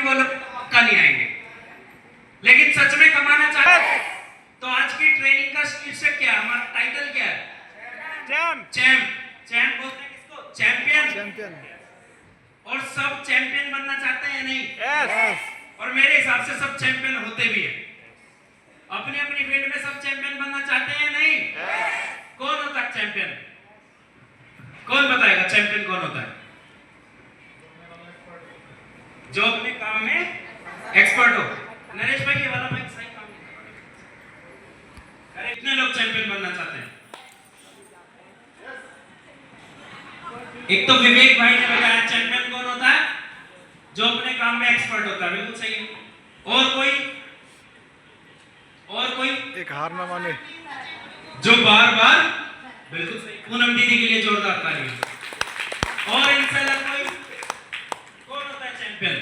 वो लोग पक्का नहीं आएंगे, लेकिन सच में कमाना चाहते हैं तो आज की ट्रेनिंग का शीर्षक क्या है, हमारा टाइटल क्या है? चैम्प बोलते हैं किसको? चैंपियन। और सब चैंपियन बनना चाहते हैं या नहीं? यस। और मेरे हिसाब से सब चैंपियन होते भी हैं, अपनी अपनी फील्ड में सब चैंपियन बनना चाहते हैं या नहीं? कौन होता है चैंपियन? कौन बताएगा चैंपियन कौन होता है? जो अपने काम में एक्सपर्ट हो। नरेश भाई ये वाला माइक सही काम नहीं कर रहा। अरे इतने लोग चैंपियन बनना चाहते हैं। एक तो विवेक भाई ने बताया चैंपियन कौन होता है? जो अपने काम में एक्सपर्ट होता है, बिल्कुल सही है। और कोई एक हार ना माने, जो बार बार, बिल्कुल सही, पूनम दीदी के लिए जोरदार तालियां। और इनसे अलग कोई कौन होता है चैंपियन?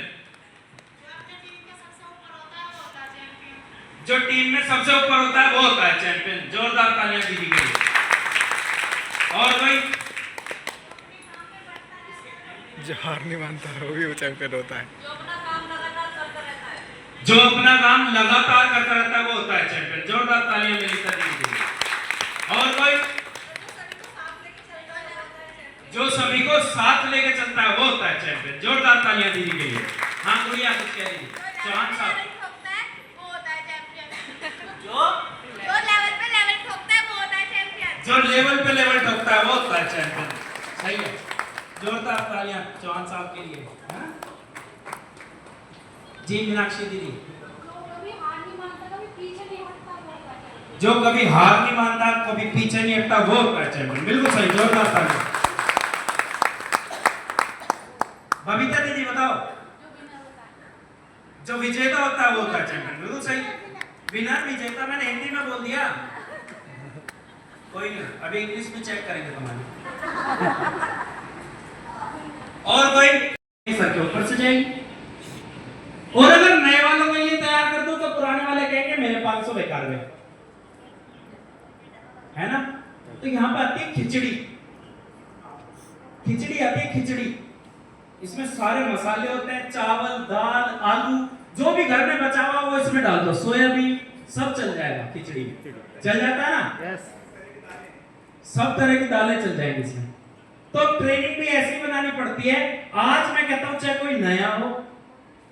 जो टीम में सबसे ऊपर होता है वो होता है चैंपियन। जोरदार तालियां दीदी के लिए। और कोई जो हार नहीं मानता है वो भी चैंपियन होता है। जो अपना काम लगातार करता रहता है वो होता है चैंपियन। जोरदार तालियां ललिता दीदी के लिए। और कोई जो सभी को साथ लेके चलता है वो होता है चैंपियन। जोरदार तालियां दीदी के लिए। हाँ गुड़िया कुछ कह रही है? चौहान साहब जो लेवल पे लेवल ठोकता है वो होता है चैंपियन। सही है, जोरदार तालियां चौहान साहब के लिए। जी मीनाक्षी दीदी, जो कभी हार नहीं मानता कभी पीछे नहीं हटता वो होता है चैंपियन। बिल्कुल सही, जोरदार तालियां। बबीता दीदी बताओ। जो विजेता होता है वो होता है चैंपियन। बिल्कुल सही, विनर विजेता मैंने हिंदी में बोल दिया, कोई नहीं, अभी इंग्लिश में चेक करेंगे तुम्हारी। और कोई सर के ऊपर से जाएंगे। और अगर नए वालों को ये तैयार कर दो तो पुराने वाले कहेंगे मेरे 500 बेकार गए, है ना? तो यहां पे आती है खिचड़ी। खिचड़ी आती है खिचड़ी। इसमें सारे मसाले होते हैं, चावल, दाल, आलू, जो भी घर में बचा हुआ वो इसमें डाल दो, सोयाबीन, सब चल जाएगा खिचड़ी में। चल जाता है ना? यस। सब तरह की दालें चल जाएंगी इसमें। तो ट्रेनिंग भी ऐसी बनानी पड़ती है। आज मैं कहता हूं चाहे कोई नया हो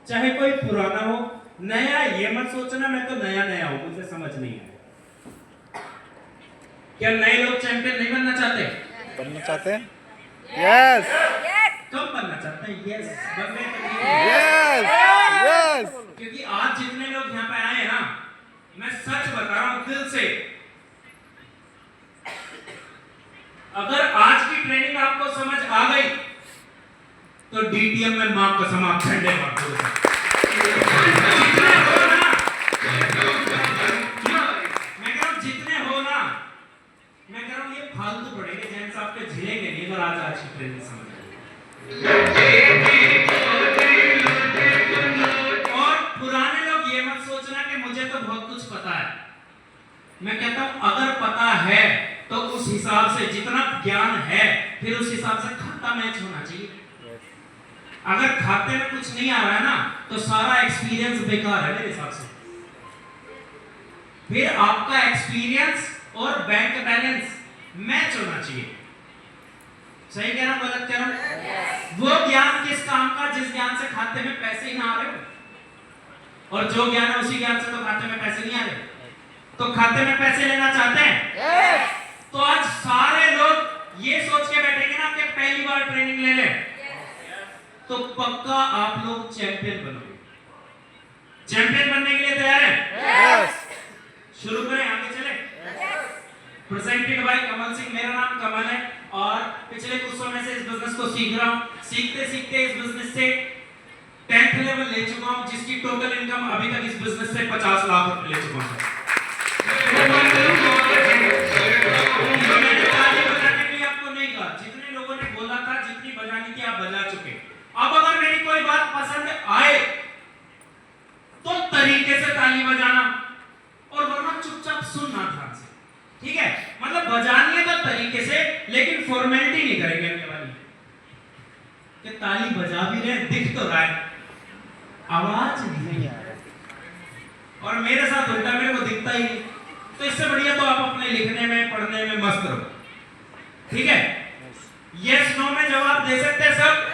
चाहे कोई पुराना हो, नया ये मत सोचना मैं तो नया हूं मुझे समझ नहीं है। क्या नए लोग चैंपियन नहीं बनना चाहते? बनना चाहते हैं। यस। कब बनना चाहते हैं? Yes, yes. क्योंकि आज जितने लोग यहाँ पे आए हैं ना, मैं सच बता रहा हूं दिल से, अगर आज की ट्रेनिंग आपको समझ आ गई तो डीटीएम में मां कसम आप ठंडे मार दो। जितने हो ना, मैं कह रहा हूं जितने हो ना, मैं कह रहा हूं ये फालतू पड़ेंगे जैन साहब के झिलेंगे नहीं अगर आज की ट्रेनिंग समझ और पुराने लोग ये मत सोचना कि मुझे तो बहुत कुछ पता है। मैं कहता हूं अगर पता है तो उस हिसाब से जितना ज्ञान है फिर उस हिसाब से खाता मैच होना चाहिए। अगर खाते में कुछ नहीं आ रहा है ना तो सारा एक्सपीरियंस बेकार है मेरे हिसाब से। फिर आपका एक्सपीरियंस और बैंक बैलेंस मैच होना चाहिए। सही कह रहा हूं गलत कह रहा हूं? वो ज्ञान किस काम का जिस ज्ञान से खाते में पैसे ही ना आ रहे हो, और जो ज्ञान है उसी ज्ञान से तो खाते में पैसे नहीं आ रहे। तो खाते में पैसे लेना चाहते हैं तो आज सारे लोग ये सोच के बैठेंगे ना कि पहली बार ट्रेनिंग ले लें तो पक्का आप लोग चैंपियन बनोगे। चैंपियन बनने के लिए तैयार हैं? शुरू करें, आगे चले। Presented by Kamal Singh. मेरा नाम कमल है और पिछले कुछ समय से इस बिजनेस को सीख रहा हूं। सीखते सीखते इस बिजनेस से 10th लेवल ले चुका हूं, जिसकी टोटल इनकम अभी तक इस बिजनेस से 50 लाख रुपए ले चुका हूं। मैंने ताली बजाने के लिए आपको नहीं कहा, जितने लोगों ने बोला था जितनी बजानी थी आप बजा चुके। अब अगर मेरी कोई बात पसंद आए तो तरीके से ताली बजाना और वरना चुपचाप सुनना ध्यान से, ठीक है? मतलब बजानी है तो तरीके से, लेकिन फॉर्मेलिटी नहीं करेंगे अगले वाली कि ताली बजा भी रहे, दिख तो रहा है। आवाज नहीं आ रहा और मेरे साथ उल्टा, मेरे को दिखता ही नहीं। तो इससे बढ़िया तो आप अपने लिखने में पढ़ने में मस्त रहो, ठीक है। यस नो में जवाब दे सकते हैं सब।